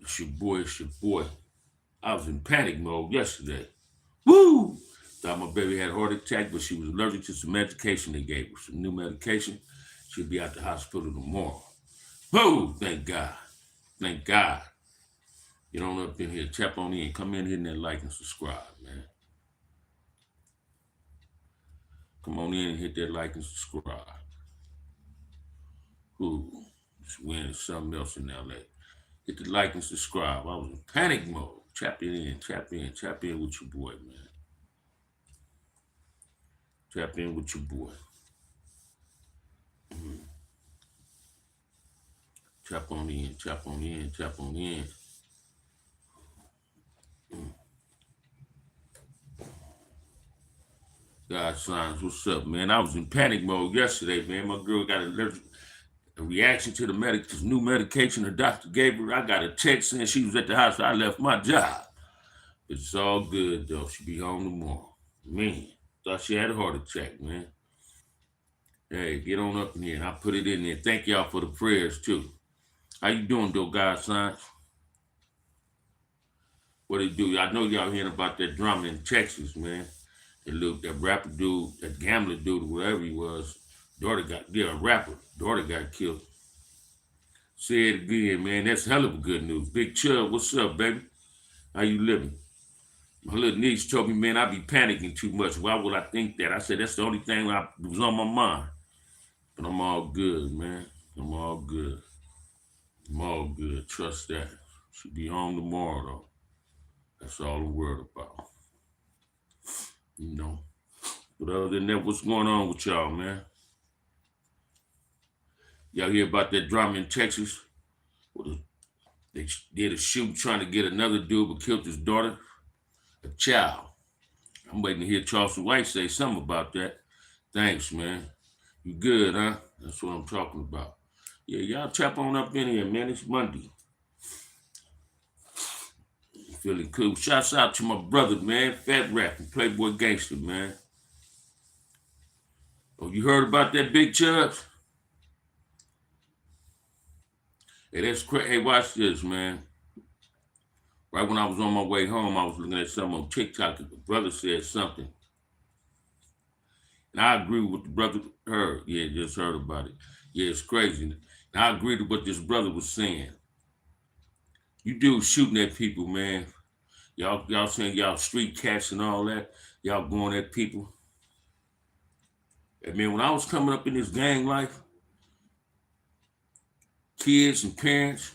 It's your boy. I was in panic mode yesterday. Woo! Thought my baby had a heart attack, but she was allergic to some medication they gave her, some new medication. She'll be at the hospital tomorrow. Whoa! Thank God. Thank God. Get on up in here, tap on in, come in, hit that like and subscribe, man. Come on in and hit that like and subscribe. Ooh, it's winning something else in LA. Hit the like and subscribe. I was in panic mode. Tap it in, tap in, tap in with your boy, man. Tap in with your boy. Tap on in, tap on in, tap on in. God signs, what's up, man? I was in panic mode yesterday, man. My girl got a reaction to this new medication the doctor gave her. I got a text saying she was at the hospital. I left my job. But it's all good though. She'll be home tomorrow. Man, thought she had a heart attack, man. Hey, get on up in here. And I put it in there. Thank y'all for the prayers too. How you doing, though, God signs? What it do? I know y'all hearing about that drama in Texas, man. That rapper dude, that gambler dude, whatever he was, a rapper, daughter got killed. Say it again, man. That's hell of a good news. Big Chubb, what's up, baby? How you living? My little niece told me, man, I be panicking too much. Why would I think that? I said, that's the only thing that was on my mind. But I'm all good, man. I'm all good. I'm all good. Trust that. She'll be home tomorrow, though. That's all I'm worried about. You know. But other than that, what's going on with y'all, man? Y'all hear about that drama in Texas? They did a shoot trying to get another dude but killed his daughter, a child. I'm waiting to hear Charleston White say something about that. Thanks, man. You good, huh? That's what I'm talking about. Yeah, y'all tap on up in here, man. It's Monday. Feeling cool. Shouts out to my brother, man. Fat Rap and Playboy Gangster, man. Oh, you heard about that Big Chubbs? Hey, that's crazy. Hey, watch this, man. Right when I was on my way home, I was looking at something on TikTok. The brother said something. And I agree with what the brother heard. Yeah, just heard about it. Yeah, it's crazy. And I agree with what this brother was saying. You dudes shooting at people, man. Y'all saying y'all street cats and all that. Y'all going at people. And man, when I was coming up in this gang life, kids and parents,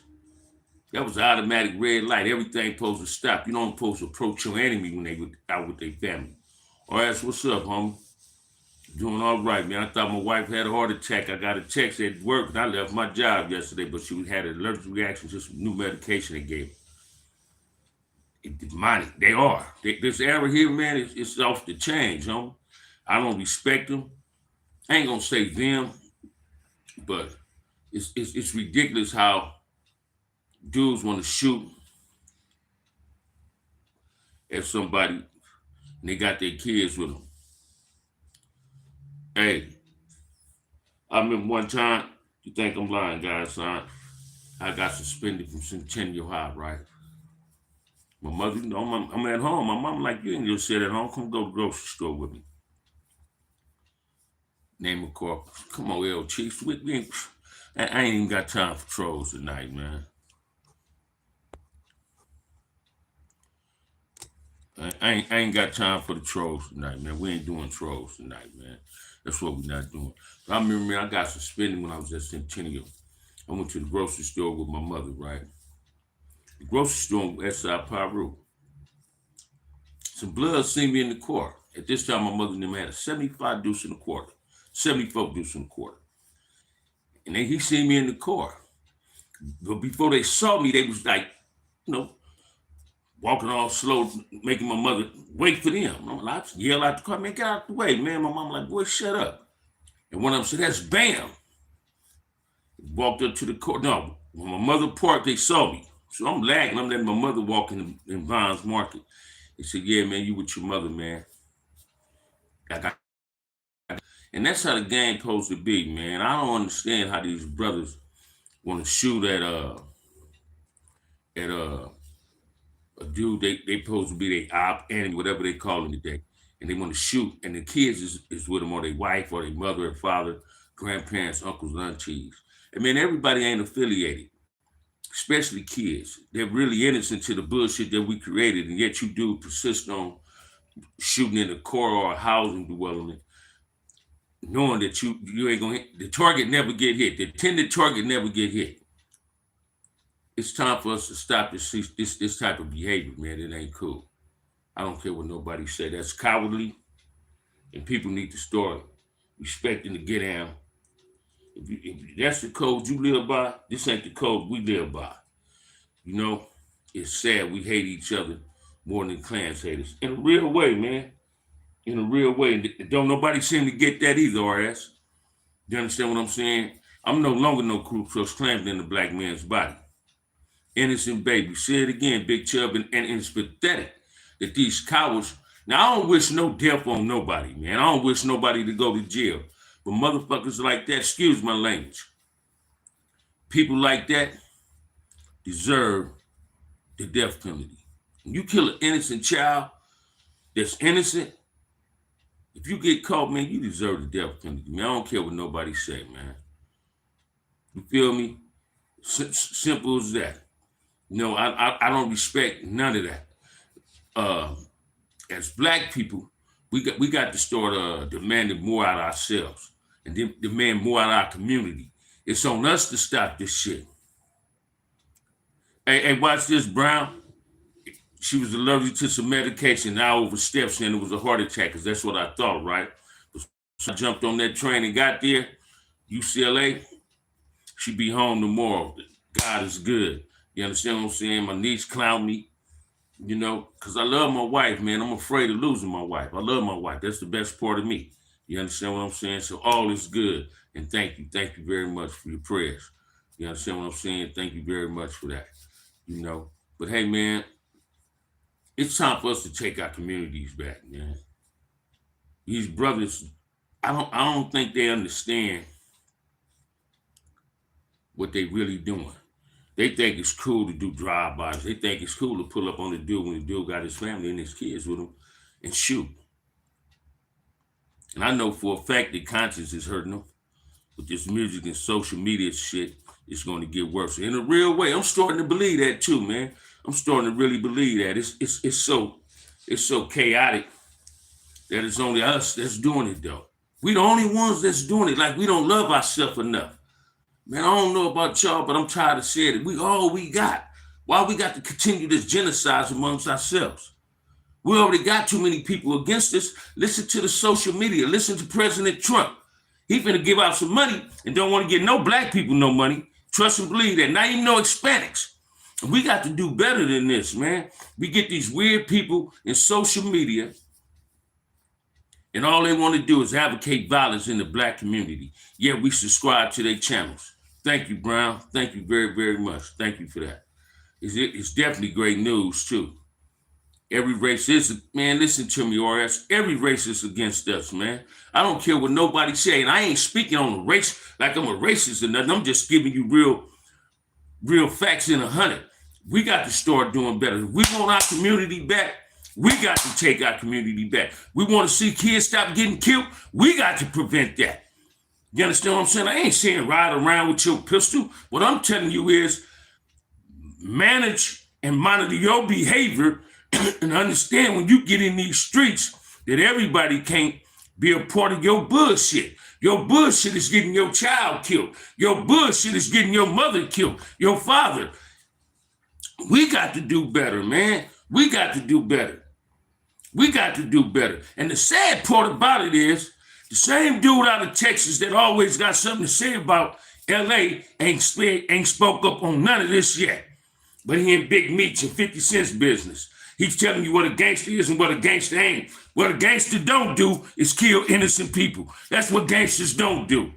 that was an automatic red light. Everything supposed to stop. You don't supposed to approach your enemy when they out with their family. All right, so what's up, homie? Doing all right, man. I thought my wife had a heart attack. I got a text at work, and I left my job yesterday, but she had an allergic reaction to some new medication they gave her. It's demonic. They are. This era here, man, it's off the chain, homie. I don't respect them. I ain't gonna say them, but it's ridiculous how dudes want to shoot at somebody and they got their kids with them. Hey, I remember one time, you think I'm lying, guys, son. I got suspended from Centennial High, right? My mother, you know, I'm at home. My mom like, you ain't just sit at home. Come go to the grocery store with me. Name a car. Come on, L Chiefs. I ain't even got time for trolls tonight, man. I ain't got time for the trolls tonight, man. We ain't doing trolls tonight, man. That's what we're not doing. I remember, man, I got suspended when I was at Centennial. I went to the grocery store with my mother, right? The grocery store in Westside Piru. Some blood seen me in the car. At this time, my mother and them had a 75 deuce in a quarter, 74 deuce in a quarter. And then he seen me in the car. But before they saw me, they was like, you know, walking all slow, making my mother wait for them. I'm like, I yell out the car, man, get out the way, man. My mom like, boy, shut up. And one of them said, that's Bam. Walked up to the car. No, when my mother parked, they saw me. So I'm lagging. I'm letting my mother walk in Vines Market. They said, yeah, man, you with your mother, man. And that's how the game supposed to be, man. I don't understand how these brothers want to shoot at a dude they supposed to be their op enemy, whatever they call them today, and they want to shoot, and the kids is with them, or their wife, or their mother, or father, grandparents, uncles, aunties. I mean, everybody ain't affiliated, especially kids. They're really innocent to the bullshit that we created, and yet you do persist on shooting in a car or a housing development, knowing that you ain't gonna hit the target, never get hit. The intended target never get hit. It's time for us to stop this type of behavior, man. It ain't cool. I don't care what nobody say. That's cowardly, and people need to start respecting the get down. If that's the code you live by, this ain't the code we live by. You know, it's sad we hate each other more than clans hate us. In a real way, man. In a real way. And don't nobody seem to get that either, RS. You understand what I'm saying? I'm no longer no Ku Klux Klan in the black man's body. Innocent baby. Say it again, Big Chubb, and it's pathetic that these cowards. Now, I don't wish no death on nobody, man. I don't wish nobody to go to jail. But motherfuckers like that, excuse my language, people like that deserve the death penalty. When you kill an innocent child that's innocent, if you get caught, man, you deserve the death penalty, man. I don't care what nobody say, man. You feel me? Simple as that. No, I don't respect none of that. As black people, we got to start demanding more out of ourselves and demand more out of our community. It's on us to stop this shit. Hey, watch this, Brown. She was allergic to some medication. Now overstepped, saying it was a heart attack, because that's what I thought, right? So I jumped on that train and got there, UCLA. She be home tomorrow. God is good. You understand what I'm saying? My niece clown me, you know, because I love my wife, man. I'm afraid of losing my wife. I love my wife. That's the best part of me. You understand what I'm saying? So all is good. And thank you. Thank you very much for your prayers. You understand what I'm saying? Thank you very much for that. You know, but hey, man, it's time for us to take our communities back, man. These brothers, I don't think they understand what they really doing. They think it's cool to do drive-bys. They think it's cool to pull up on the dude when the dude got his family and his kids with him and shoot. And I know for a fact that conscience is hurting them. With this music and social media shit, it's going to get worse. In a real way, I'm starting to believe that too, man. I'm starting to really believe that. It's so chaotic that it's only us that's doing it, though. We the only ones that's doing it. Like, we don't love ourselves enough. Man, I don't know about y'all, but I'm tired of saying it. We all we got. Why we got to continue this genocide amongst ourselves? We already got too many people against us. Listen to the social media. Listen to President Trump. He finna give out some money and don't want to get no black people no money. Trust and believe that. Not even no Hispanics. We got to do better than this, man. We get these weird people in social media, and all they want to do is advocate violence in the black community. Yeah, we subscribe to their channels. Thank you, Brown. Thank you very, very much. Thank you for that. It's definitely great news, too. Every race is, man, listen to me, RS. Every race is against us, man. I don't care what nobody say. And I ain't speaking on a race like I'm a racist or nothing. I'm just giving you real facts in 100. We got to start doing better. If we want our community back, we got to take our community back. We want to see kids stop getting killed. We got to prevent that. You understand what I'm saying? I ain't saying ride around with your pistol. What I'm telling you is manage and monitor your behavior and understand when you get in these streets that everybody can't be a part of your bullshit. Your bullshit is getting your child killed. Your bullshit is getting your mother killed, your father. We got to do better, man. We got to do better. We got to do better. And the sad part about it is, the same dude out of Texas that always got something to say about LA ain't spoke up on none of this yet. But he in Big Meech and 50 Cent's business. He's telling you what a gangster is and what a gangster ain't. What a gangster don't do is kill innocent people. That's what gangsters don't do.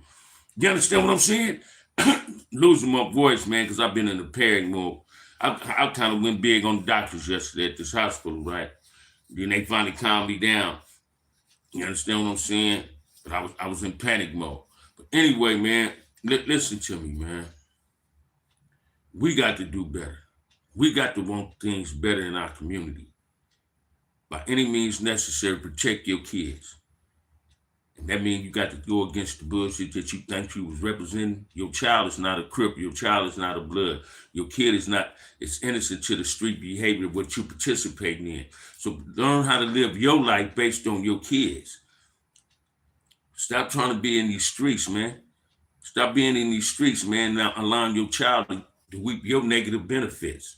You understand what I'm saying? Losing my voice, man, because I've been in the pairing mode. I kind of went big on the doctors yesterday at this hospital, right? Then they finally calmed me down. You understand what I'm saying? But I was in panic mode. But anyway, man, listen to me, man. We got to do better. We got to want things better in our community. By any means necessary, protect your kids. And that means you got to go against the bullshit that you think you was representing. Your child is not a crip. Your child is not a blood. Your kid is not, it's innocent to the street behavior of what you participating in. So learn how to live your life based on your kids. Stop trying to be in these streets, man. Stop being in these streets, man. Now allowing your child to reap your negative benefits.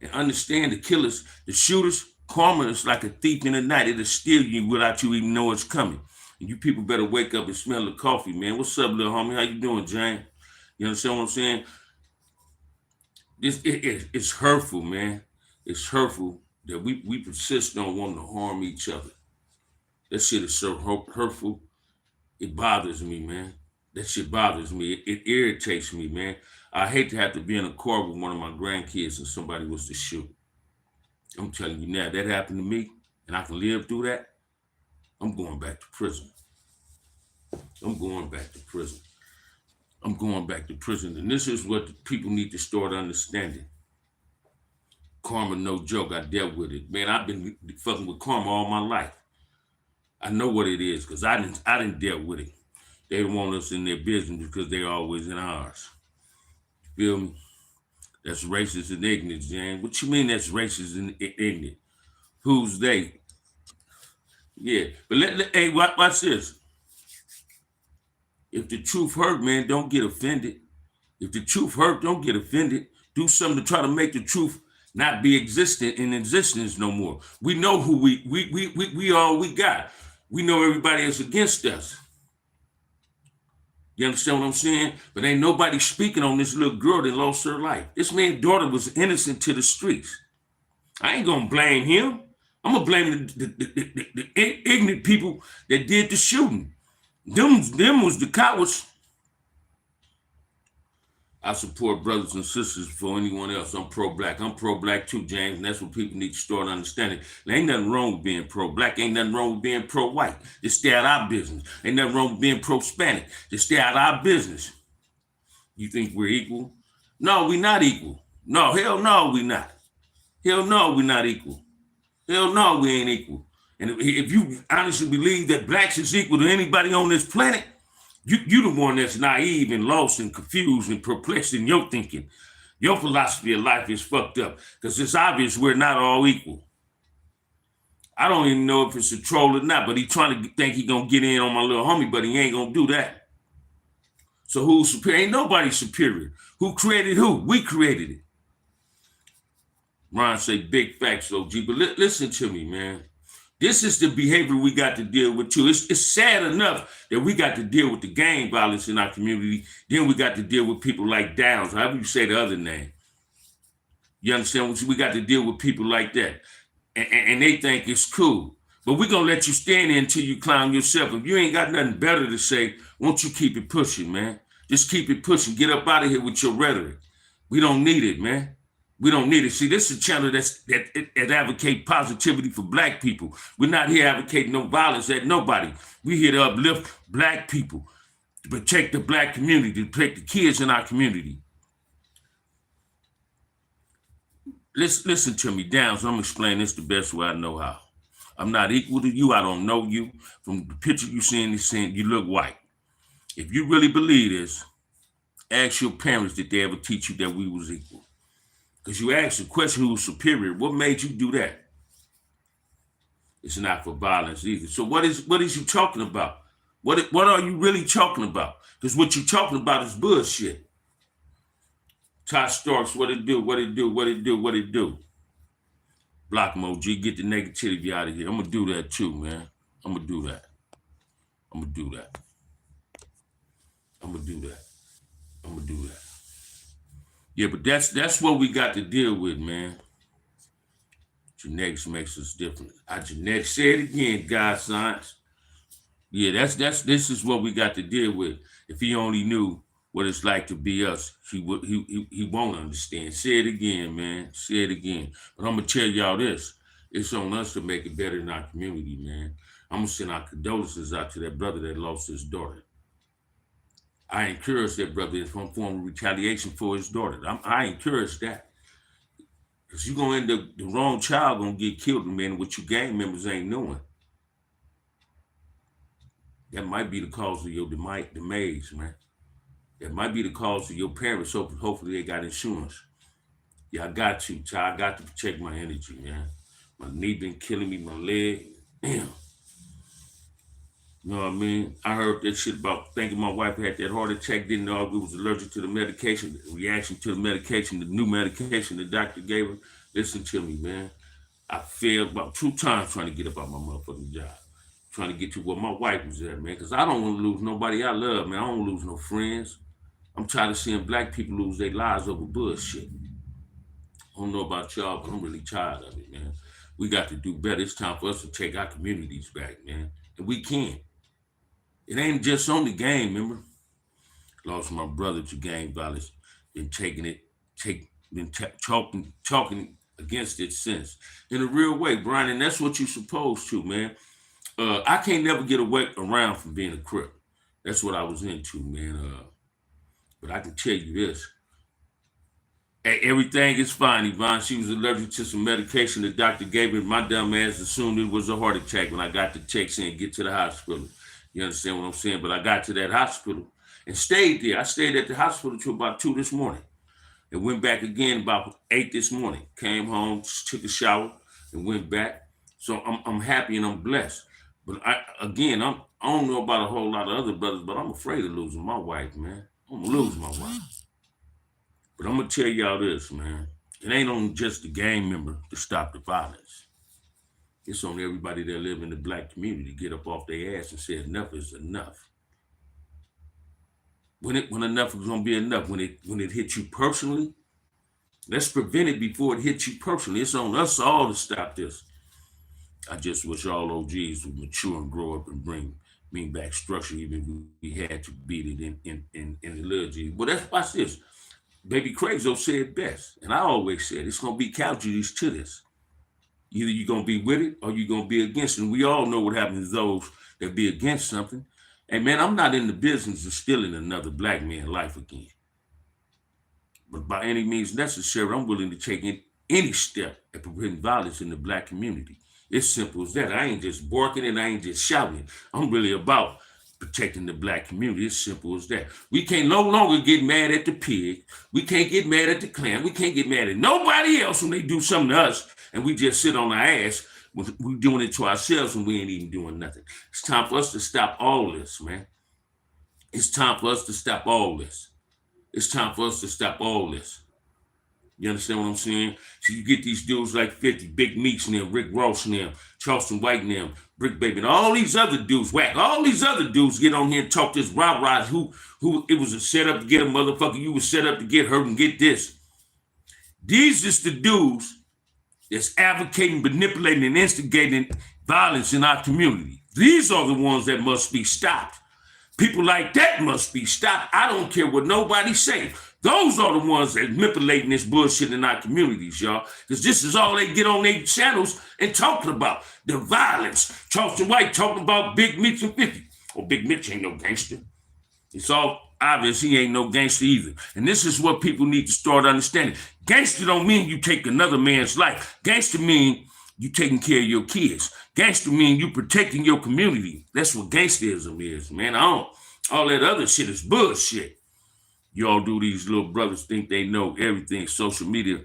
And understand the killers, the shooters, karma is like a thief in the night. It'll steal you without you even know it's coming. And you people better wake up and smell the coffee, man. What's up, little homie? How you doing, Jane? You understand what I'm saying? It's hurtful, man. It's hurtful that we persist on wanting to harm each other. That shit is so hurtful. It bothers me, man. That shit bothers me. It irritates me, man. I hate to have to be in a car with one of my grandkids and somebody was to shoot. I'm telling you now, that happened to me, and I can live through that. I'm going back to prison. I'm going back to prison. I'm going back to prison. And this is what the people need to start understanding. Karma, no joke. I dealt with it. Man, I've been fucking with karma all my life. I know what it is because I didn't deal with it. They want us in their business because they're always in ours. You feel me? That's racist and ignorant, James. What you mean that's racist and ignorant? Who's they? Yeah, but hey, watch this. If the truth hurt, man, don't get offended. If the truth hurt, don't get offended. Do something to try to make the truth not be existent in existence no more. We know who we all we got. We know everybody is against us. You understand what I'm saying? But ain't nobody speaking on this little girl that lost her life. This man's daughter was innocent to the streets. I ain't gonna blame him. I'm gonna blame the ignorant people that did the shooting. Them was the cowards. I support brothers and sisters before anyone else. I'm pro-black. I'm pro-black too, James, and that's what people need to start understanding. There ain't nothing wrong with being pro-black. Ain't nothing wrong with being pro-white. Just stay out our business. Ain't nothing wrong with being pro-Hispanic. Just stay out our business. You think we're equal? No, we not equal. No, hell no, we not. Hell no, we not equal. Hell no, we ain't equal. And if you honestly believe that blacks is equal to anybody on this planet, you the one that's naive and lost and confused and perplexed in your thinking. Your philosophy of life is fucked up because it's obvious we're not all equal. I don't even know if it's a troll or not, but he trying to think he gonna get in on my little homie, but he ain't gonna do that. So who's superior? Ain't nobody superior. Who created who? We created it. Ron say big facts, OG, but listen to me, man. This is the behavior we got to deal with too. It's sad enough that we got to deal with the gang violence in our community. Then we got to deal with people like Downs, however you say the other name. You understand? We got to deal with people like that. And they think it's cool. But we're going to let you stand there until you clown yourself. If you ain't got nothing better to say, won't you keep it pushing, man? Just keep it pushing. Get up out of here with your rhetoric. We don't need it, man. We don't need it. See, this is a channel that advocate positivity for black people. We're not here advocating no violence at nobody. We're here to uplift black people, to protect the black community, to protect the kids in our community. Listen to me, Downs. I'm going to explain this the best way I know how. I'm not equal to you. I don't know you. From the picture you seeing, you look white. If you really believe this, ask your parents, did they ever teach you that we was equal? Because you asked the question who was superior. What made you do that? It's not for violence either. So what is you talking about? What are you really talking about? Because what you're talking about is bullshit. Todd Starks, what it do? Block him, OG, get the negativity out of here. I'm going to do that too, man. I'm going to do that. Yeah, but that's what we got to deal with, man. Genetics makes us different. Our genetics, say it again, God science. Yeah, this is what we got to deal with. If he only knew what it's like to be us, he won't understand. Say it again, man. Say it again. But I'm gonna tell y'all this. It's on us to make it better in our community, man. I'm gonna send our condolences out to that brother that lost his daughter. I encourage that brother in some form of retaliation for his daughter. I encourage that. Because you're going to end up, the wrong child going to get killed, man, what you gang members ain't knowing. That might be the cause of your demise, man. That might be the cause of your parents. So hopefully they got insurance. Yeah, I got you, child. I got to protect my energy, man. My knee been killing me, my leg. Damn. You know what I mean? I heard that shit about thinking my wife had that heart attack, didn't know we was allergic to the medication, the reaction to the medication, the new medication the doctor gave her. Listen to me, man. I failed about 2 times trying to get up out my motherfucking job. Trying to get to where my wife was at, man. Because I don't want to lose nobody I love, man. I don't want to lose no friends. I'm tired of seeing black people lose their lives over bullshit. I don't know about y'all, but I'm really tired of it, man. We got to do better. It's time for us to take our communities back, man. And we can. It ain't just on the game, remember? Lost my brother to gang violence. Been taking it, talking against it since. In a real way, Brian, and that's what you're supposed to, man. I can't never get away around from being a Crip. That's what I was into, man. But I can tell you this. Everything is fine, Yvonne. She was allergic to some medication the doctor gave me. My dumb ass assumed it was a heart attack when I got the check saying get to the hospital. You understand what I'm saying? But I got to that hospital and stayed there. I stayed at the hospital till about 2 this morning and went back again about 8 this morning. Came home, took a shower and went back. So I'm happy and I'm blessed. But I don't know about a whole lot of other brothers, but I'm afraid of losing my wife, man. I'm gonna lose my wife. But I'm gonna tell y'all this, man. It ain't on just the gang member to stop the violence. It's on everybody that live in the black community to get up off their ass and say enough is enough. When enough is gonna be enough, when it hits you personally, let's prevent it before it hits you personally. It's on us all to stop this. I just wish all OGs would mature and grow up and bring back structure, even if we had to beat it in the little G. But watch this. Baby Crazo said it best, and I always said it's gonna be casualties to this. Either you're gonna be with it or you're gonna be against it. And we all know what happens to those that be against something. And man, I'm not in the business of stealing another black man's life again. But by any means necessary, I'm willing to take any step at preventing violence in the black community. It's simple as that. I ain't just barking and I ain't just shouting. I'm really about protecting the black community. It's simple as that. We can't no longer get mad at the pig. We can't get mad at the Klan. We can't get mad at nobody else when they do something to us and we just sit on our ass. We're doing it to ourselves and we ain't even doing nothing. It's time for us to stop all this, man. It's time for us to stop all this. It's time for us to stop all this. You understand what I'm saying? So you get these dudes like 50, Big Meech and them, Rick Ross and them, Charleston White and them, Brick Baby, and all these other dudes, all these other dudes get on here and talk this rah-rah who it was a setup to get a motherfucker, you was set up to get hurt and get this. These is the dudes that's advocating, manipulating, and instigating violence in our community. These are the ones that must be stopped. People like that must be stopped. I don't care what nobody say. Those are the ones that manipulating this bullshit in our communities, y'all. Because this is all they get on their channels and talking about. The violence. Charleston White talking about Big Mitch and 50. Well, Big Mitch ain't no gangster. It's all obvious he ain't no gangster either. And this is what people need to start understanding. Gangster don't mean you take another man's life. Gangster mean you taking care of your kids. Gangster mean you protecting your community. That's what gangsterism is, man. All that other shit is bullshit. Y'all do these little brothers think they know everything. Social media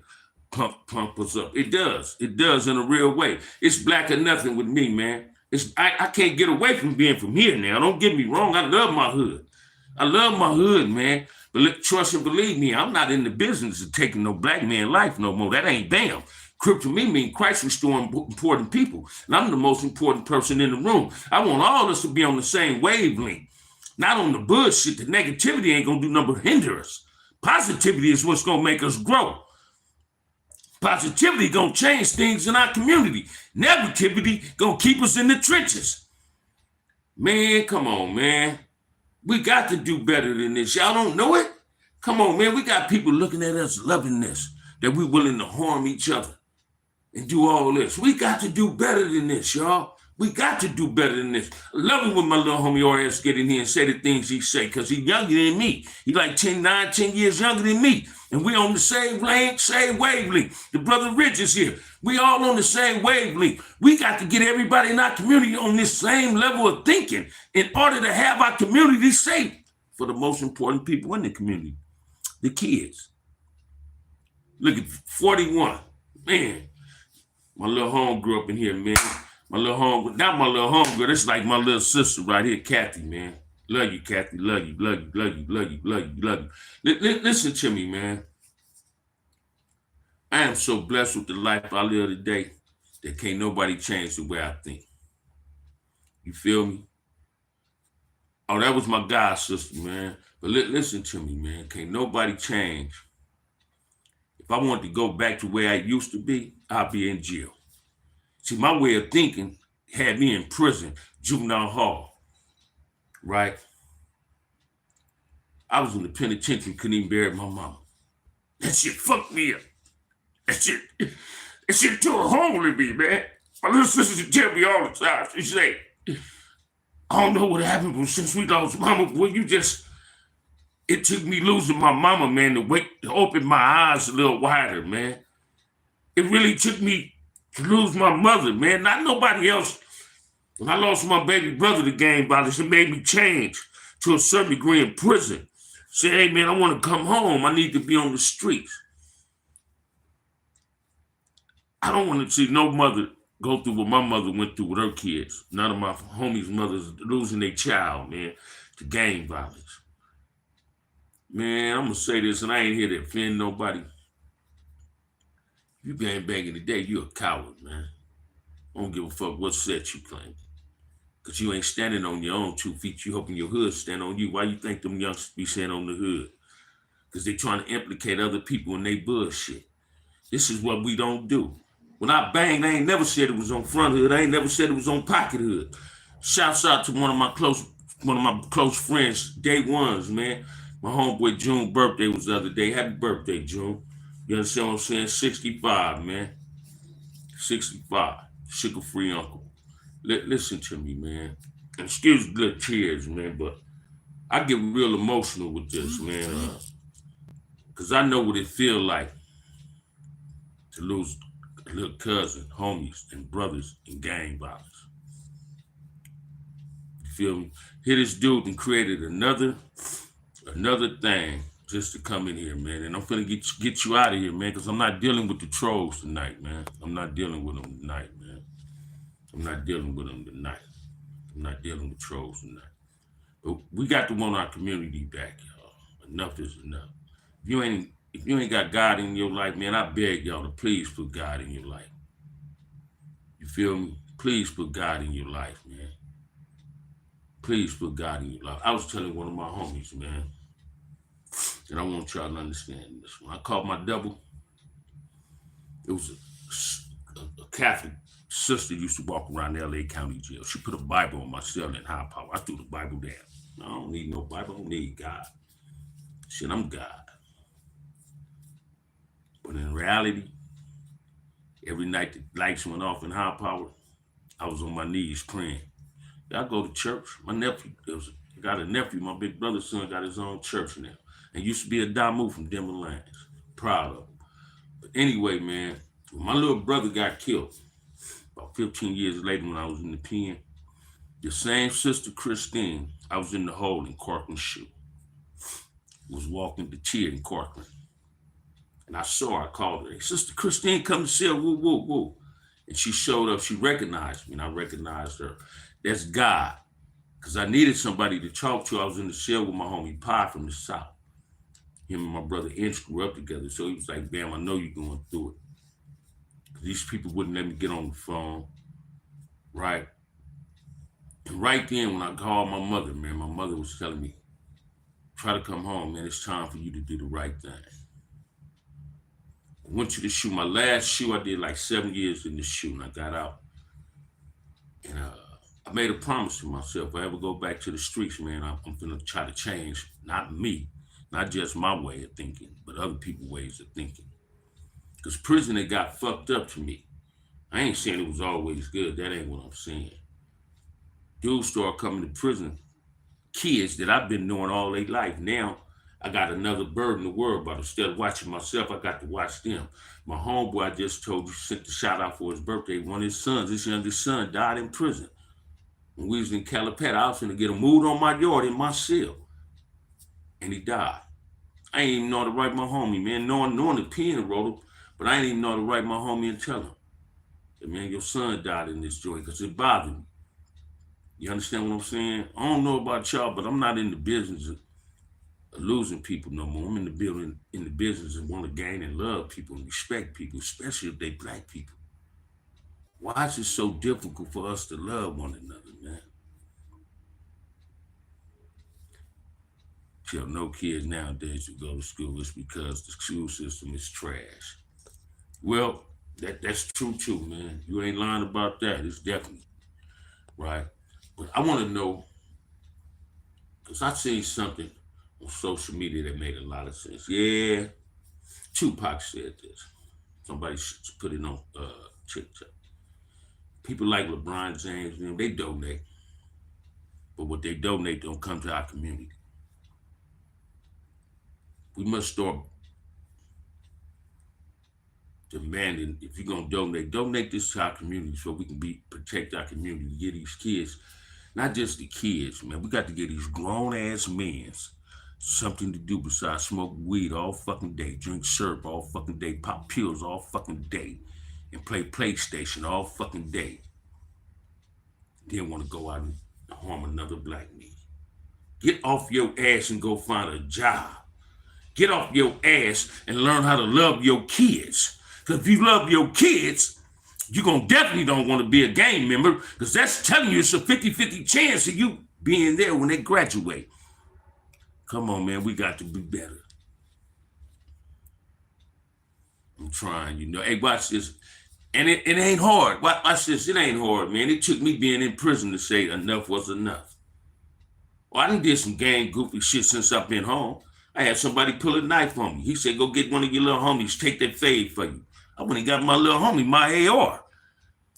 pump us up. It does. It does in a real way. It's black or nothing with me, man. I can't get away from being from here now. Don't get me wrong. I love my hood. I love my hood, man. But trust and believe me, I'm not in the business of taking no black man life no more. That ain't damn. Crip to me mean Christ restoring important people. And I'm the most important person in the room. I want all of us to be on the same wavelength. Not on the bullshit. The negativity ain't gonna do nothing but hinder us. Positivity is what's gonna make us grow. Positivity gonna change things in our community. Negativity gonna keep us in the trenches. Man, come on, man. We got to do better than this. Y'all don't know it? Come on, man. We got people looking at us loving this, that we're willing to harm each other and do all this. We got to do better than this, y'all. We got to do better than this. I love it when my little homie RS get in here and say the things he say, because he's younger than me. He like 10 years younger than me. And we on the same lane, same wavelength. The brother Rich is here. We all on the same wavelength. We got to get everybody in our community on this same level of thinking in order to have our community safe for the most important people in the community, the kids. Look at 41. Man, my little home grew up in here, man. My little home, not my little home girl. This is like my little sister right here, Kathy, man. Love you, Kathy. Love you, love you, love you, love you, love you, love you. Listen to me, man. I am so blessed with the life I live today that can't nobody change the way I think. You feel me? Oh, that was my God sister, man. But listen to me, man. Can't nobody change. If I wanted to go back to where I used to be, I'd be in jail. See, my way of thinking had me in prison, juvenile hall, right? I was in the penitentiary, couldn't even bury my mama. That shit fucked me up. That shit tore a hole in me, man. My little sister used to tell me all the time. She say, I don't know what happened, but since we lost mama, boy, it took me losing my mama, man, to open my eyes a little wider, man. It really took me to lose my mother, man, not nobody else. When I lost my baby brother to gang violence, it made me change to a certain degree in prison. Say, hey, man, I want to come home. I need to be on the streets. I don't want to see no mother go through what my mother went through with her kids. None of my homies' mothers losing their child, man, to gang violence. Man, I'm going to say this, and I ain't here to offend nobody. You gang banging today, you a coward, man. I don't give a fuck what set you claim. Because you ain't standing on your own 2 feet. You hoping your hood stand on you. Why you think them youngsters be standing on the hood? Because they trying to implicate other people in their bullshit. This is what we don't do. When I banged, I ain't never said it was on front hood. I ain't never said it was on pocket hood. Shouts out to one of my close friends, day ones, man. My homeboy June birthday was the other day. Happy birthday, June. You understand what I'm saying? 65, man. 65. Sugar-free uncle. Listen to me, man. And excuse the little tears, man, but I get real emotional with this, man. Because I know what it feel like to lose a little cousin, homies, and brothers in gang violence. You feel me? Here this dude and created another thing just to come in here, man. And I'm finna get you out of here, man, because I'm not dealing with the trolls tonight, man. I'm not dealing with them tonight, man. I'm not dealing with them tonight. I'm not dealing with trolls tonight. But we got to want our community back, y'all. Enough is enough. If you ain't got God in your life, man, I beg y'all to please put God in your life. You feel me? Please put God in your life, man. Please put God in your life. I was telling one of my homies, man, and I want y'all to understand this. When I caught my double, it was a Catholic sister used to walk around the LA County jail. She put a Bible on my cell in high power. I threw the Bible down. I don't need no Bible. I don't need God. Shit, I'm God. But in reality, every night the lights went off in high power, I was on my knees praying. I go to church. My nephew, I got a nephew, my big brother's son got his own church now. And used to be a Damu from Denver Lions. Proud of him. But anyway, man, when my little brother got killed, about 15 years later when I was in the pen, the same sister Christine, I was in the hole in Corcoran shoe, was walking the chair in Corcoran. And I saw her, I called her, hey, Sister Christine, come to cell, woo, woo, woo. And she showed up, she recognized me, and I recognized her. That's God. Because I needed somebody to talk to. I was in the cell with my homie Pie from the South. Him and my brother Inch grew up together. So he was like, Bam, I know you're going through it. These people wouldn't let me get on the phone, right? And right then when I called my mother, man, my mother was telling me, try to come home, man. It's time for you to do the right thing. I went to the shoe. My last shoe, I did like 7 years in the shoe, and I got out. And I made a promise to myself. If I ever go back to the streets, man, I'm going to try to change, not me, not just my way of thinking, but other people's ways of thinking. Because prison, it got fucked up to me. I ain't saying it was always good. That ain't what I'm saying. Dudes start coming to prison, kids that I've been knowing all their life. Now I got another burden to worry about. Instead of watching myself, I got to watch them. My homeboy I just told you sent the shout out for his birthday. One of his sons, his youngest son, died in prison. When we was in Calipatria, I was finna get a mood on my yard in my cell. And he died. I ain't even know to write my homie, man. Knowing the pen wrote him, but I ain't even know to write my homie and tell him, that, man, your son died in this joint, because it bothered me. You understand what I'm saying? I don't know about y'all, but I'm not in the business of losing people no more. I'm in the business and want to gain and love people and respect people, especially if they black people. Why is it so difficult for us to love one another, man? You know, no kids nowadays who go to school, it's because the school system is trash. Well, that's true too, man. You ain't lying about that. It's definitely right. But I want to know, because I seen something on social media that made a lot of sense. Yeah, Tupac said this. Somebody put it on TikTok. People like LeBron James, you know, they donate, but what they donate don't come to our community. We must start demanding, if you're gonna donate this to our community so we can protect our community, get these kids, not just the kids, man. We got to get these grown ass men something to do besides smoke weed all fucking day, drink syrup all fucking day, pop pills all fucking day, and play PlayStation all fucking day. Then want to go out and harm another black man. Get off your ass and go find a job. Get off your ass and learn how to love your kids. Because if you love your kids, you're going to definitely don't want to be a gang member, because that's telling you it's a 50-50 chance of you being there when they graduate. Come on, man, we got to be better. I'm trying, you know. Hey, watch this. And it ain't hard. Watch this. It ain't hard, man. It took me being in prison to say enough was enough. Well, I done did some gang goofy shit since I've been home. I had somebody pull a knife on me. He said, go get one of your little homies, take that fade for you. I went and got my little homie, my AR.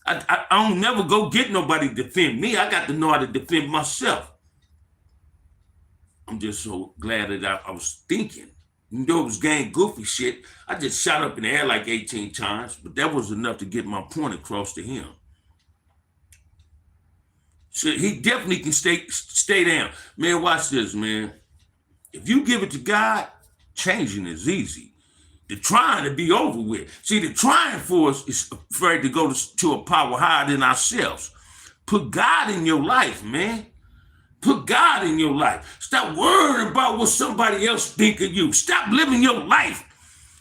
I don't never go get nobody to defend me. I got to know how to defend myself. I'm just so glad that I was thinking. You know, it was gang goofy shit. I just shot up in the air like 18 times, but that was enough to get my point across to him. So he definitely can stay down. Man, watch this, man. If you give it to God, changing is easy. The trying to be over with. See, the trying for us is afraid to go to a power higher than ourselves. Put God in your life, man. Put God in your life. Stop worrying about what somebody else think of you. Stop living your life.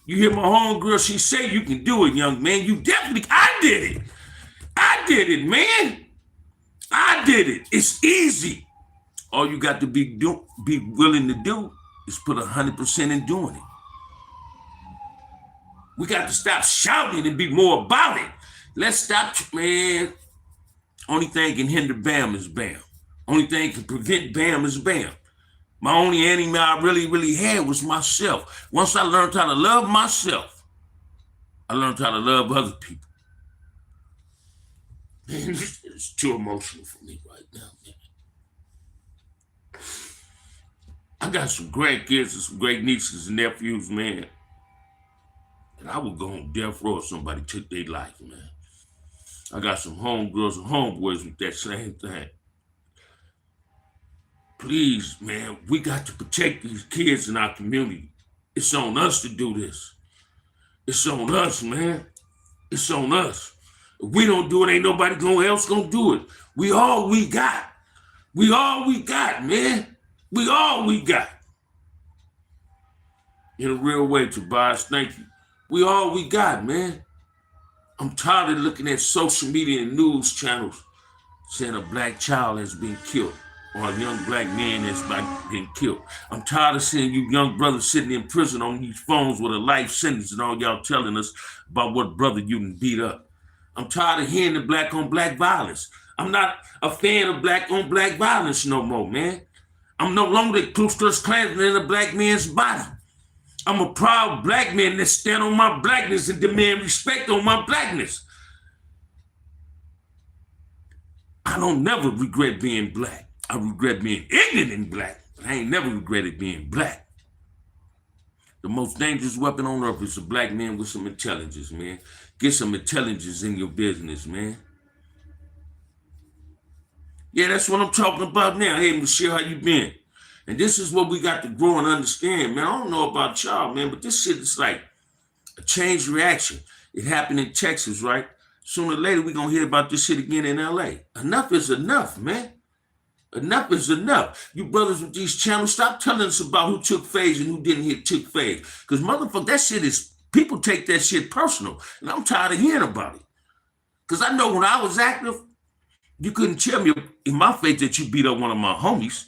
You hear my homegirl, she say you can do it, young man. You definitely, I did it. I did it, man. I did it. It's easy. All you got to be willing to do is put 100% in doing it. We got to stop shouting and be more about it. Let's stop, man. Only thing can hinder Bam is Bam. Only thing can prevent Bam is Bam. My only enemy I really had was myself. Once I learned how to love myself, I learned how to love other people. Man, it's too emotional for me right now, man. I got some great kids and some great nieces and nephews, man. And I would go on death row if somebody took their life, man. I got some homegirls and homeboys with that same thing. Please, man, we got to protect these kids in our community. It's on us to do this. It's on us, man. It's on us. If we don't do it, ain't nobody else gonna do it. We all we got. We all we got, man. We all we got. In a real way, Tobias, thank you. We all we got, man. I'm tired of looking at social media and news channels saying a black child has been killed or a young black man has been killed. I'm tired of seeing you young brothers sitting in prison on these phones with a life sentence and all y'all telling us about what brother you done beat up. I'm tired of hearing the black on black violence. I'm not a fan of black on black violence no more, man. I'm no longer the Ku Klux Klansman in a black man's body. I'm a proud black man that stand on my blackness and demand respect on my blackness. I don't never regret being black. I regret being ignorant and black, but I ain't never regretted being black. The most dangerous weapon on earth is a black man with some intelligence, man. Get some intelligence in your business, man. Yeah, that's what I'm talking about now. Hey, Michelle, how you been? And this is what we got to grow and understand, man. I don't know about y'all, man, but this shit is like a chain reaction. It happened in Texas, right? Sooner or later, we're going to hear about this shit again in LA. Enough is enough, man. Enough is enough. You brothers with these channels, stop telling us about who took phase and who didn't hit took phase. Because motherfucker, that shit is, people take that shit personal. And I'm tired of hearing about it. Because I know when I was active, you couldn't tell me in my face that you beat up one of my homies.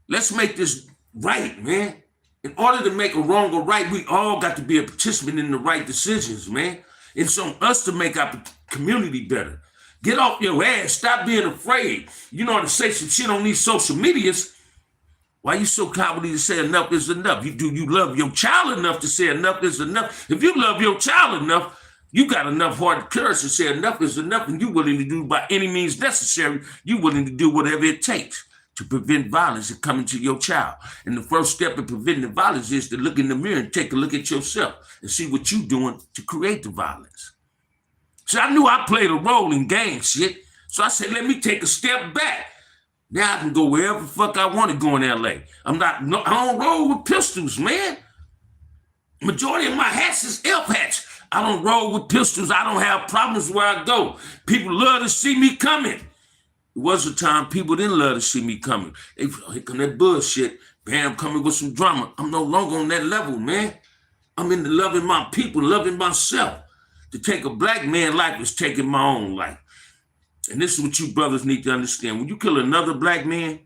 Let's make this right, man. In order to make a wrong or right, we all got to be a participant in the right decisions, man. It's on us to make our community better. Get off your ass. Stop being afraid. You know how to say some shit on these social medias. Why you so cowardly to say enough is enough? You love your child enough to say enough is enough? If you love your child enough, you got enough hard courage to say enough is enough, and you willing to do by any means necessary. You willing to do whatever it takes to prevent violence from coming to your child. And the first step in preventing violence is to look in the mirror and take a look at yourself and see what you're doing to create the violence. So I knew I played a role in gang shit. So I said, let me take a step back. Now I can go wherever the fuck I want to go in LA. I don't roll with pistols, man. Majority of my hats is elf hats. I don't roll with pistols. I don't have problems where I go. People love to see me coming. It was a time people didn't love to see me coming. They here come that bullshit. Bam, coming with some drama. I'm no longer on that level, man. I'm into loving my people, loving myself. To take a black man's life is taking my own life. And this is what you brothers need to understand. When you kill another black man,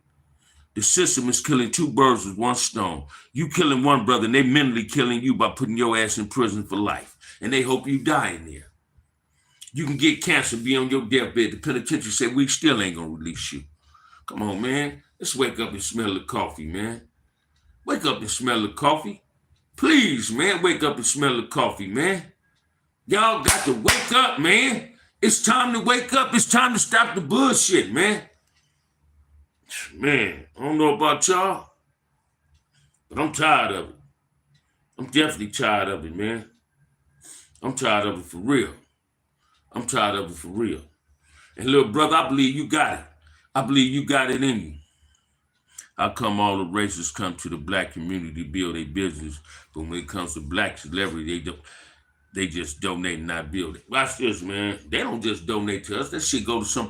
the system is killing two birds with one stone. You killing one brother and they mentally killing you by putting your ass in prison for life. And they hope you die in there. You can get cancer, be on your deathbed. The penitentiary say, we still ain't gonna release you. Come on, man. Let's wake up and smell the coffee, man. Wake up and smell the coffee. Please, man, wake up and smell the coffee, man. Y'all got to wake up, man. It's time to wake up. It's time to stop the bullshit, man. Man, I don't know about y'all, but I'm tired of it. I'm definitely tired of it, man. I'm tired of it for real. I'm tired of it for real. And little brother, I believe you got it. I believe you got it in you. How come all the races come to the black community to build a business, but when it comes to black celebrity, they just donate and not build it? Watch this, man. They don't just donate to us. That shit go to some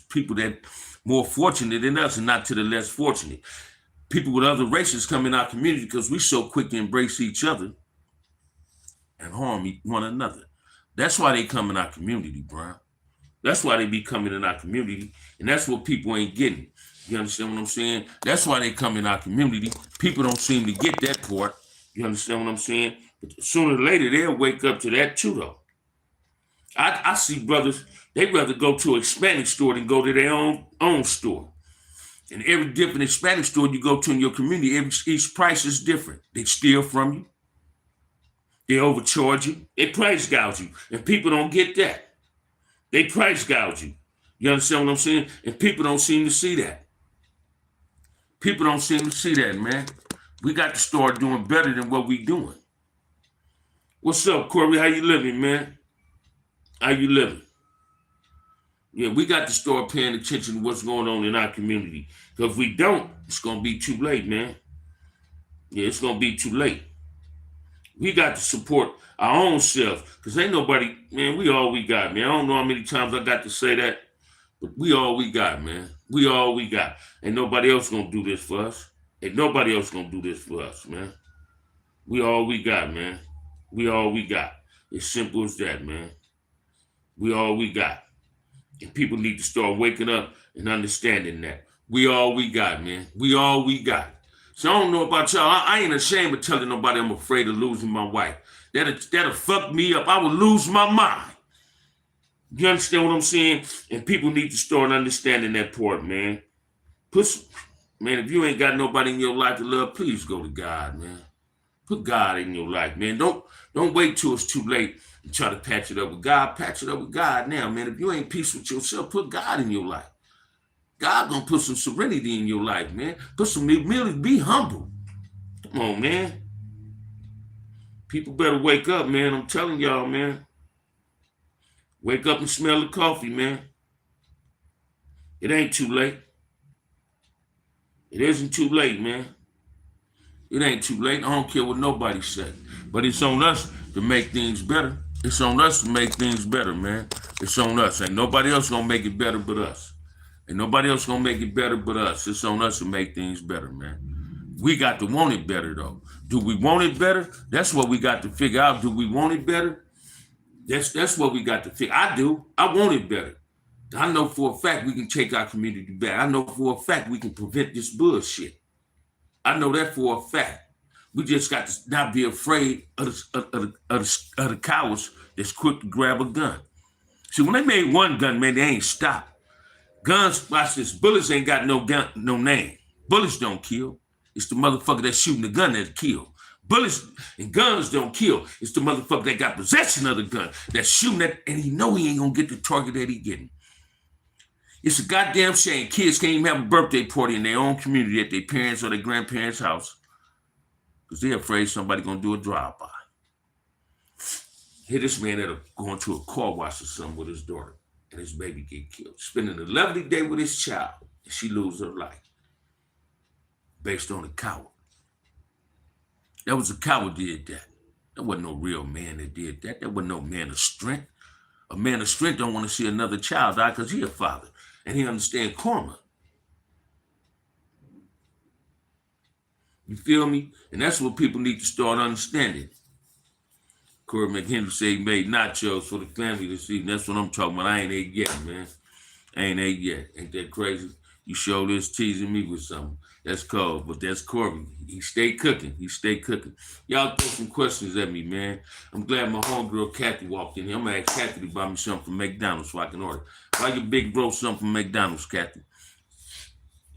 people that more fortunate than us and not to the less fortunate. People with other races come in our community because we so quick to embrace each other and harm one another. That's why they come in our community, Brian. That's why they be coming in our community, and that's what people ain't getting. You understand what I'm saying? That's why they come in our community. People don't seem to get that part. You understand what I'm saying? But sooner or later, they'll wake up to that too, though. I see brothers, they'd rather go to a Hispanic store than go to their own store. And every different Hispanic store you go to in your community, each price is different. They steal from you. They overcharge you. They price gouge you. And people don't get that. They price gouge you. You understand what I'm saying? And people don't seem to see that. People don't seem to see that, man. We got to start doing better than what we doing. What's up, Corey? How you living, man? How you living? Yeah, we got to start paying attention to what's going on in our community. Because if we don't, it's going to be too late, man. Yeah, it's going to be too late. We got to support our own self. Because ain't nobody, man, we all we got, man. I don't know how many times I got to say that, but we all we got, man. We all we got. Ain't nobody else going to do this for us. Ain't nobody else going to do this for us, man. We all we got, man. We all we got. It's simple as that, man. We all we got. And people need to start waking up and understanding that. We all we got, man. We all we got. So I don't know about y'all. I ain't ashamed of telling nobody I'm afraid of losing my wife. That'll fuck me up. I will lose my mind. You understand what I'm saying? And people need to start understanding that part, man. Man, if you ain't got nobody in your life to love, please go to God, man. Put God in your life, man. Don't wait till it's too late and try to patch it up with God. Patch it up with God now, man. If you ain't peace with yourself, put God in your life. God gonna put some serenity in your life, man. Put some humility, be humble. Come on, man. People better wake up, man. I'm telling y'all, man. Wake up and smell the coffee, man. It ain't too late. It isn't too late, man. It ain't too late. I don't care what nobody say. But it's on us to make things better. It's on us to make things better, man. It's on us. Ain't nobody else gonna make it better but us. Ain't nobody else gonna make it better but us. It's on us to make things better, man. We got to want it better, though. Do we want it better? That's what we got to figure out. Do we want it better? That's what we got to figure. I do. I want it better. I know for a fact we can take our community back. I know for a fact we can prevent this bullshit. I know that for a fact. We just got to not be afraid of the cowards that's quick to grab a gun. See, when they made one gun, man, they ain't stopped. Guns, watch this. Bullets ain't got no gun, no name. Bullets don't kill. It's the motherfucker that's shooting the gun that kill. Bullets and guns don't kill. It's the motherfucker that got possession of the gun that's shooting it, and he know he ain't gonna get the target that he getting. It's a goddamn shame kids can't even have a birthday party in their own community at their parents' or their grandparents' house because they're afraid somebody gonna do a drive-by. Here this man that'll go into a car wash or something with his daughter and his baby get killed. Spending a lovely day with his child and she lose her life based on a coward. That was a coward did that. That wasn't no real man that did that. That wasn't no man of strength. A man of strength don't want to see another child die because he a father and he understand karma. You feel me? And that's what people need to start understanding. Corey McHenry said he made nachos for the family this evening. That's what I'm talking about. I ain't ate yet, man. I ain't ate yet. Ain't that crazy? You show this teasing me with something. That's cold, but that's Corey. He stay cooking. He stay cooking. Y'all throw some questions at me, man. I'm glad my homegirl Kathy walked in here. I'm gonna ask Kathy to buy me something from McDonald's so I can order. Buy your big bro something from McDonald's, Kathy.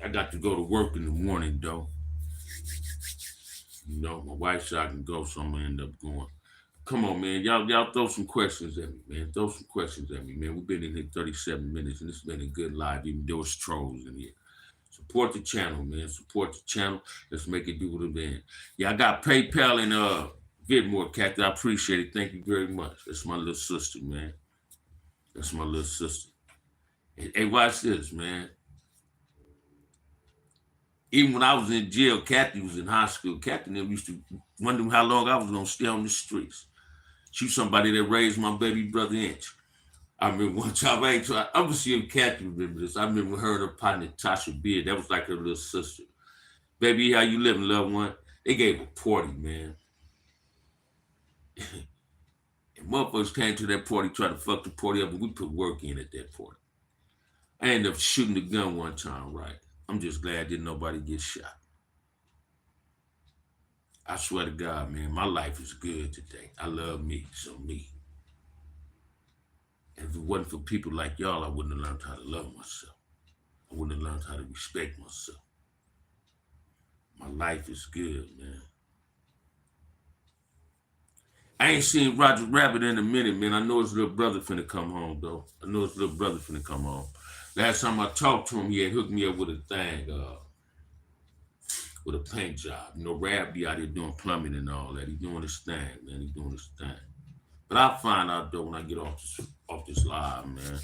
I got to go to work in the morning, though. You know, my wife said I can go, so I'm gonna end up going. Come on, man. Y'all throw some questions at me, man. Throw some questions at me, man. We've been in here 37 minutes, and it's been a good live, even though it's trolls in here. Support the channel, man. Support the channel. Let's make it do what it been. Yeah, I got PayPal and Vidmore, Kathy. I appreciate it. Thank you very much. That's my little sister, man. That's my little sister. Hey, watch this, man. Even when I was in jail, Kathy was in high school. Kathy never used to wonder how long I was gonna stay on the streets. She's somebody that raised my baby brother Inch. I remember one time I'm gonna see if Kathy remember this. I remember her and her partner Tasha Beard. That was like her little sister. Baby, how you living, loved one? They gave a party, man. And motherfuckers came to that party, tried to fuck the party up, and we put work in at that party. I ended up shooting the gun one time, right? I'm just glad didn't nobody get shot. I swear to God, man, my life is good today. I love me, so me. And if it wasn't for people like y'all, I wouldn't have learned how to love myself. I wouldn't have learned how to respect myself. My life is good, man. I ain't seen Roger Rabbit in a minute, man. I know his little brother finna come home, though. I know his little brother finna come home. Last time I talked to him, he had hooked me up with a thing, with a paint job. You know, Rab be out here doing plumbing and all that. He doing his thing, man. He doing his thing. But I'll find out, though, when I get off this live, man.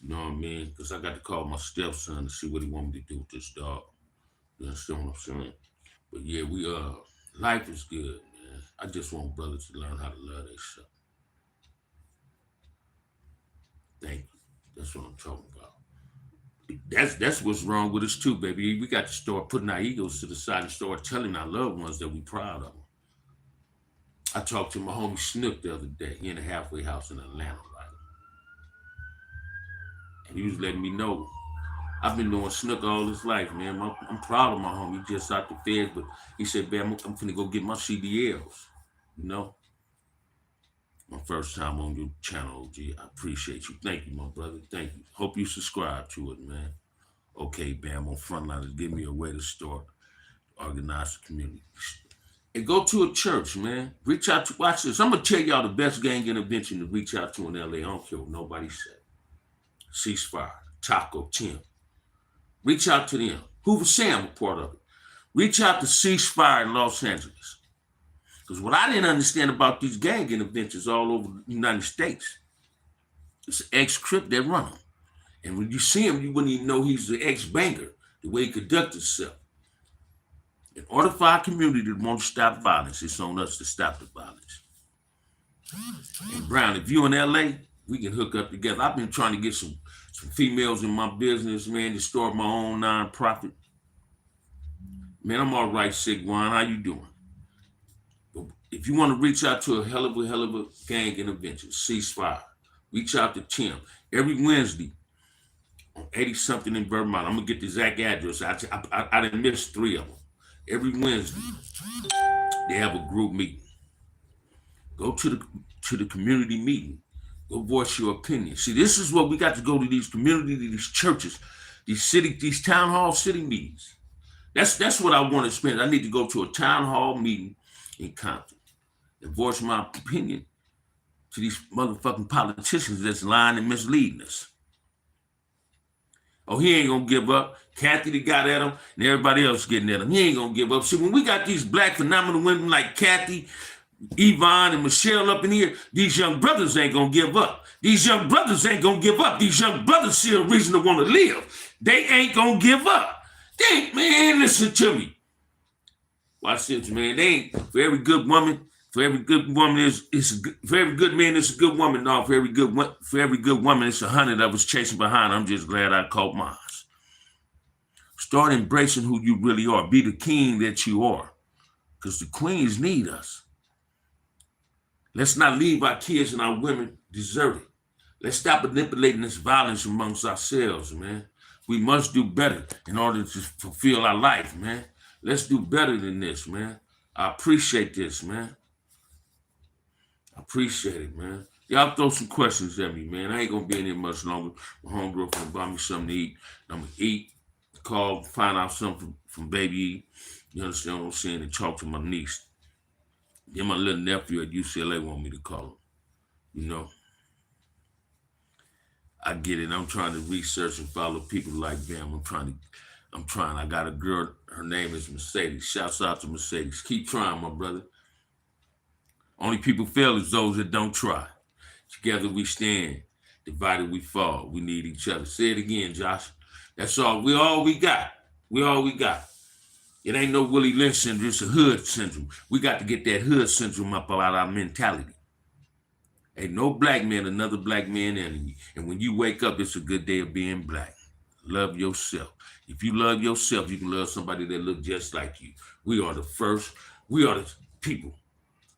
You know what I mean? Because I got to call my stepson to see what he want me to do with this dog. You understand what I'm saying? But yeah, life is good, man. I just want brothers to learn how to love themselves. Thank you. That's what I'm talking about. That's what's wrong with us too, baby. We got to start putting our egos to the side and start telling our loved ones that we proud of them. I talked to my homie Snook the other day. He in a halfway house in Atlanta, right? And he was letting me know I've been doing Snook all his life, man. I'm proud of my homie. He just out the feds, but he said, "Man, I'm finna go get my CDLs." You know, my first time on your channel, OG. I appreciate you. Thank you, my brother. Thank you. Hope you subscribe to it, man. Okay, Bam, on Frontliners, give me a way to start, organize the community. And go to a church, man. Reach out to, watch this. I'm going to tell y'all the best gang intervention to reach out to in LA. I don't care what nobody said. Ceasefire, Taco, Tim. Reach out to them. Hoover Sam, a part of it. Reach out to Ceasefire in Los Angeles. Because what I didn't understand about these gang interventions all over the United States, it's an ex-Crip that run them. And when you see him, you wouldn't even know he's the ex-banger, the way he conducts himself. In order for our community to want to stop violence, it's on us to stop the violence. And Brown, if you in LA, we can hook up together. I've been trying to get some females in my business, man, to start my own nonprofit. Man, I'm all right, Sigwan. How you doing? If you want to reach out to a hell of a gang intervention, Ceasefire. Reach out to Tim. Every Wednesday on 80-something in Vermont. I'm going to get the exact address. I done missed 3 of them. Every Wednesday, they have a group meeting. Go to the community meeting. Go voice your opinion. See, this is what we got to go to these communities, these churches, these town hall city meetings. That's what I want to spend. I need to go to a town hall meeting in Compton and voice my opinion to these motherfucking politicians that's lying and misleading us. Oh, he ain't gonna give up. Kathy that got at him and everybody else getting at him. He ain't gonna give up. See, when we got these black phenomenal women like Kathy, Yvonne, and Michelle up in here, these young brothers ain't gonna give up. These young brothers ain't gonna give up. These young brothers see a reason to want to live. They ain't gonna give up. Man, listen to me. Watch this, man. They ain't, for every good woman, for every good man, it's a good woman. No, for every good woman, it's 100 of us chasing behind. I'm just glad I caught mine. Start embracing who you really are. Be the king that you are, because the queens need us. Let's not leave our kids and our women deserted. Let's stop manipulating this violence amongst ourselves, man. We must do better in order to fulfill our life, man. Let's do better than this, man. I appreciate this, man. I appreciate it, man. Y'all throw some questions at me, man. I ain't gonna be in here much longer. My homegirl gonna buy me something to eat. I'm gonna eat, call, find out something from Baby E. You understand what I'm saying? And talk to my niece. Then my little nephew at UCLA want me to call him. You know, I get it. I'm trying to research and follow people like them. I'm trying. I got a girl. Her name is Mercedes. Shouts out to Mercedes. Keep trying, my brother. Only people fail is those that don't try. Together we stand. Divided we fall. We need each other. Say it again, Josh. That's all. We got. We all we got. It ain't no Willie Lynch syndrome. It's a hood syndrome. We got to get that hood syndrome up out our mentality. Ain't no black man, another black man enemy. And when you wake up, it's a good day of being black. Love yourself. If you love yourself, you can love somebody that look just like you. We are the first. We are the people.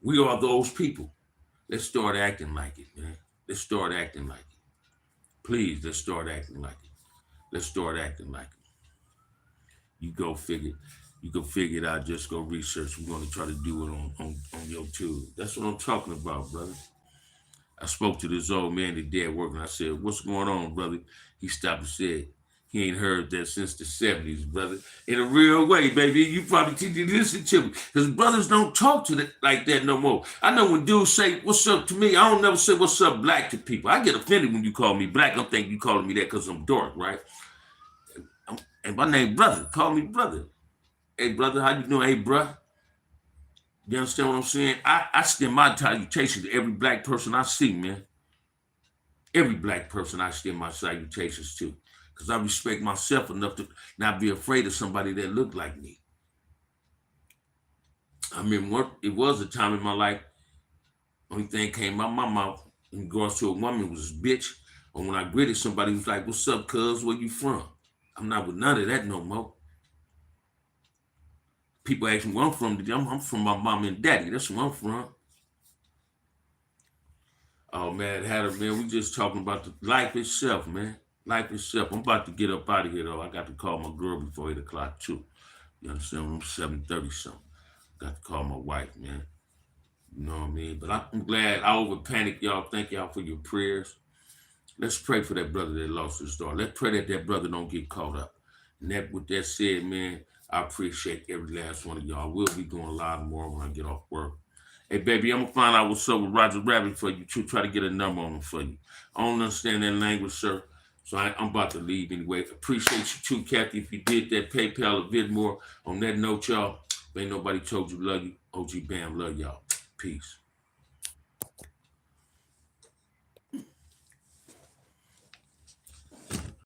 We are those people. Let's start acting like it, man. Let's start acting like it. Please, let's start acting like it. Let's start acting like it. You go figure. You can figure it out. Just go research. We're going to try to do it on YouTube. That's what I'm talking about, brother. I spoke to this old man today at work, and I said, "What's going on, brother?" He stopped and said, he ain't heard that since the 70s, brother. In a real way, baby. You probably need to listen to me, because brothers don't talk to that like that no more. I know when dudes say, "What's up" to me, I don't never say, "What's up, black" to people. I get offended when you call me black. I'm thinking you calling me that because I'm dark, right? And my name, brother. Call me brother. Hey, brother, how you doing? Hey, bruh. You understand what I'm saying? I extend my salutation to every black person I see, man. Every black person I extend my salutations to, because I respect myself enough to not be afraid of somebody that looked like me. I mean, it was a time in my life, only thing came out my mouth in regards to a woman was bitch. Or when I greeted somebody, who was like, "What's up, cuz? Where you from?" I'm not with none of that no more. People ask me where I'm from. I'm from my mom and daddy. That's where I'm from. Oh, man, Hatter, man, we just talking about the life itself, man. Life itself. I'm about to get up out of here, though. I got to call my girl before 8 o'clock, too. You understand? I'm 7:30 something. Got to call my wife, man. You know what I mean? But I'm glad I over-panicked, y'all. Thank y'all for your prayers. Let's pray for that brother that lost his daughter. Let's pray that brother don't get caught up. And with that said, man, I appreciate every last one of y'all. We'll be doing a lot more when I get off work. Hey, baby, I'm going to find out what's up with Roger Rabbit for you, to try to get a number on him for you. I don't understand that language, sir. So I'm about to leave anyway. Appreciate you too, Kathy, if you did that PayPal a bit more. On that note, y'all, ain't nobody told you love you. OG Bam, love y'all. Peace.